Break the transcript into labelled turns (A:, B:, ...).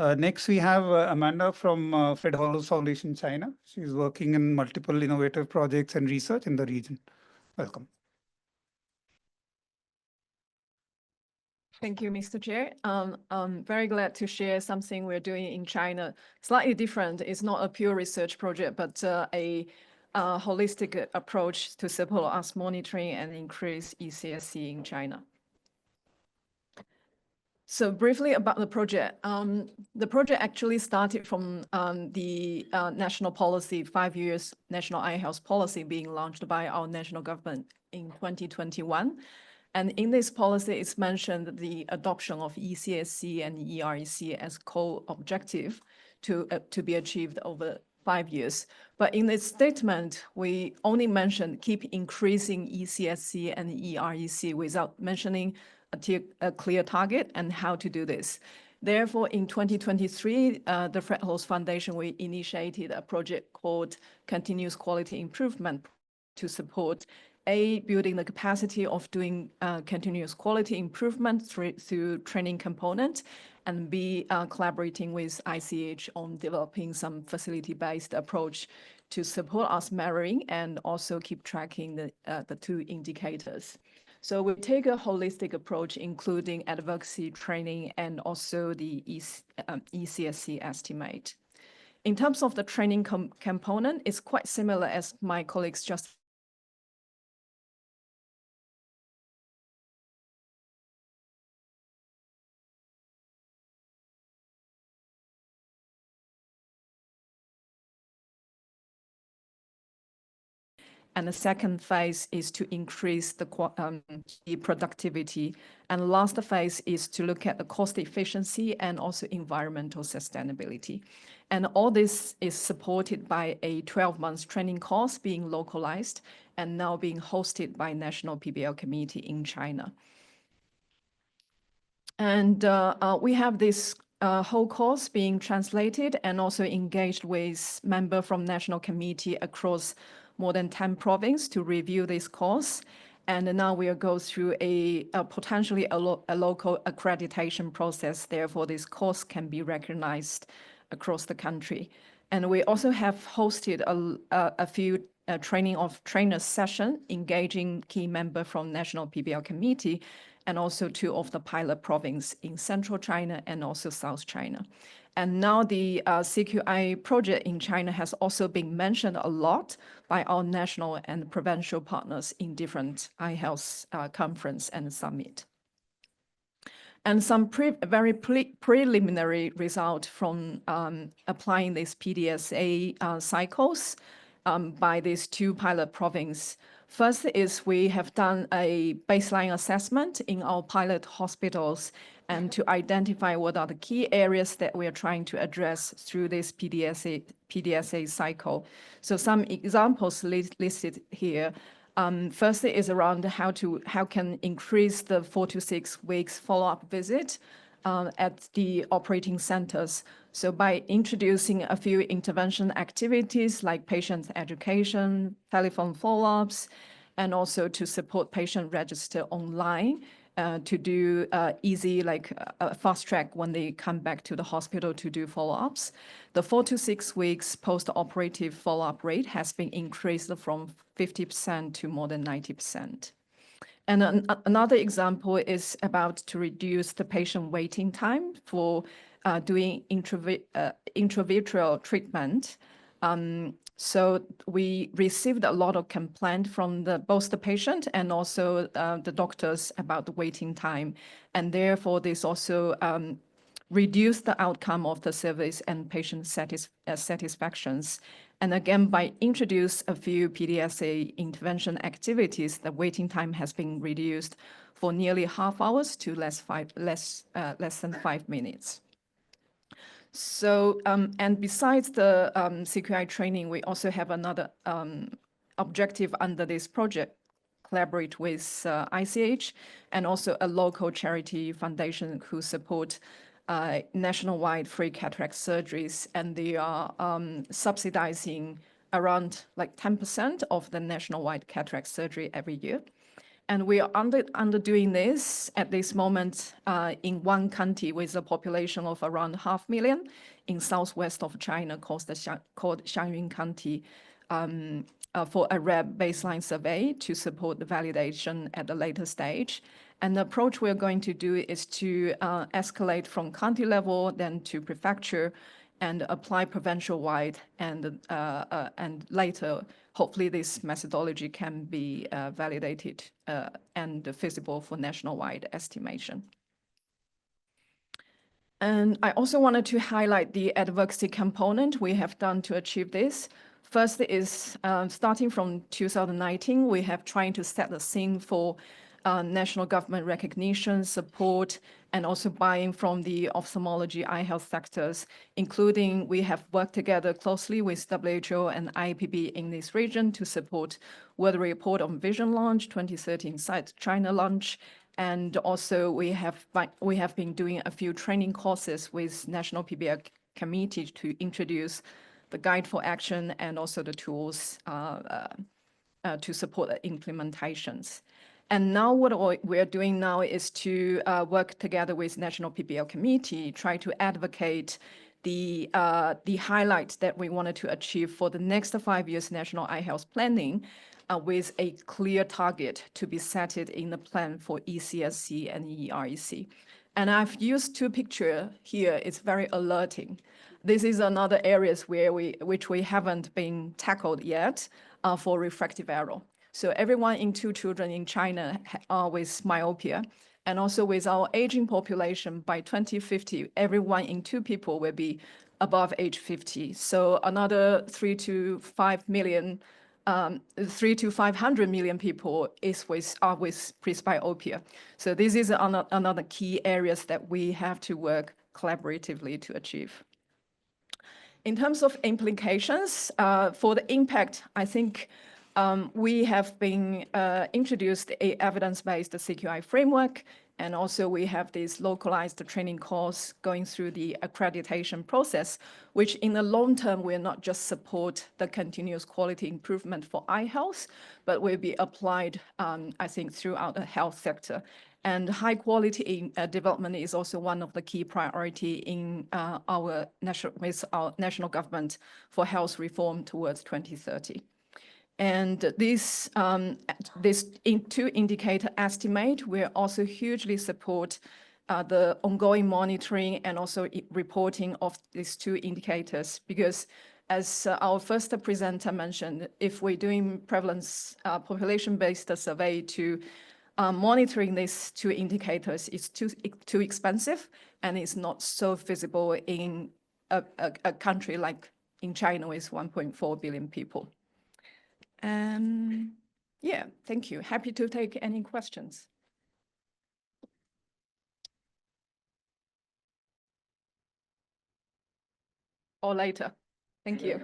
A: Next, we have Amanda from Fred Hollows Foundation, China. She's working in multiple innovative projects and research in the region. Welcome.
B: Thank you, Mr. Chair. I'm very glad to share something we're doing in China. Slightly different. It's not a pure research project, but a holistic approach to support us monitoring and increase eCSC in China. So briefly about the project. The project actually started from the national policy, 5 years national eye health policy being launched by our national government in 2021. And in this policy, it's mentioned the adoption of eCSC and EREC as co-objective to be achieved over 5 years. But in this statement, we only mentioned keep increasing eCSC and EREC without mentioning a clear target and how to do this. Therefore, in 2023, the Fred Hollows Foundation, we initiated a project called Continuous Quality Improvement to support building the capacity of doing continuous quality improvement through training component, and B, collaborating with ICH on developing some facility-based approach to support us measuring and also keep tracking the two indicators. So we take a holistic approach, including advocacy training and also the eCSC estimate. In terms of the training component, it's quite similar as my colleagues just and the second phase is to increase the productivity. And the last phase is to look at the cost efficiency and also environmental sustainability. And all this is supported by a 12-month training course being localized and now being hosted by National PBL Committee in China. And we have this whole course being translated and also engaged with members from National Committee across more than 10 provinces to review this course. And now we'll go through potentially a local accreditation process. Therefore, this course can be recognized across the country. And we also have hosted a few training of trainers session, engaging key members from National PBL Committee, and also 2 of the pilot provinces in Central China and also South China. And now the CQI project in China has also been mentioned a lot by our national and provincial partners in different eye health conference and summit. And some very preliminary result from applying these PDSA cycles by these 2 pilot provinces. First is we have done a baseline assessment in our pilot hospitals and to identify what are the key areas that we are trying to address through this PDSA cycle. So some examples listed here. First is around how can increase the 4 to 6 weeks follow-up visit at the operating centers. So by introducing a few intervention activities like patient education, telephone follow-ups, and also to support patient register online to do easy, like fast track when they come back to the hospital to do follow-ups. The 4 to 6 weeks post-operative follow-up rate has been increased from 50% to more than 90%. And another example is about to reduce the patient waiting time for doing intravitreal treatment. So we received a lot of complaint from both the patient and also the doctors about the waiting time. And therefore, this also reduced the outcome of the service and patient satisfactions. And again, by introduce a few PDSA intervention activities, the waiting time has been reduced for nearly half hours to less than 5 minutes. So, and besides the CQI training, we also have another objective under this project, collaborate with ICH and also a local charity foundation who support nationwide free cataract surgeries, and they are subsidizing around like 10% of the nationwide cataract surgery every year. And we are underdoing this at this moment in one county with a population of around 500,000 in southwest of China called Xiangyun County for a REB baseline survey to support the validation at the later stage. And the approach we're going to do is to escalate from county level, then to prefecture, and apply provincial-wide, and later, hopefully this methodology can be validated and feasible for national-wide estimation. And I also wanted to highlight the advocacy component we have done to achieve this. First is starting from 2019, we have tried to set the scene for national government recognition, support, and also buying from the ophthalmology eye health sectors, including we have worked together closely with WHO and IPB in this region to support World Report on Vision launch, 2013 Sight China launch, and also we have been doing a few training courses with National PBL Committee to introduce the guide for action and also the tools to support the implementations. And now what we're doing now is to work together with National PBL Committee, try to advocate the highlights that we wanted to achieve for the next 5 years national eye health planning with a clear target to be set in the plan for eCSC and EREC. And I've used 2 pictures here. It's very alerting. This is another areas which we haven't been tackled yet for refractive error. So everyone in 2 children in China are with myopia. And also with our aging population, by 2050, everyone in 2 people will be above age 50. So another 3 to 500 million people are with presbyopia. So this is another key areas that we have to work collaboratively to achieve. In terms of implications, for the impact, I think we have been introduced a evidence-based CQI framework, and also we have this localized training course going through the accreditation process, which in the long term will not just support the continuous quality improvement for eye health, but will be applied, I think, throughout the health sector. And high quality development is also one of the key priority in our national government for health reform towards 2030. And this 2 indicator estimate will also hugely support the ongoing monitoring and also reporting of these 2 indicators, because as our first presenter mentioned, if we're doing prevalence population-based survey to monitoring these 2 indicators, it's too expensive, and it's not so feasible in a country like in China with 1.4 billion people. Yeah, thank you. Happy to take any questions. Or later. Thank you.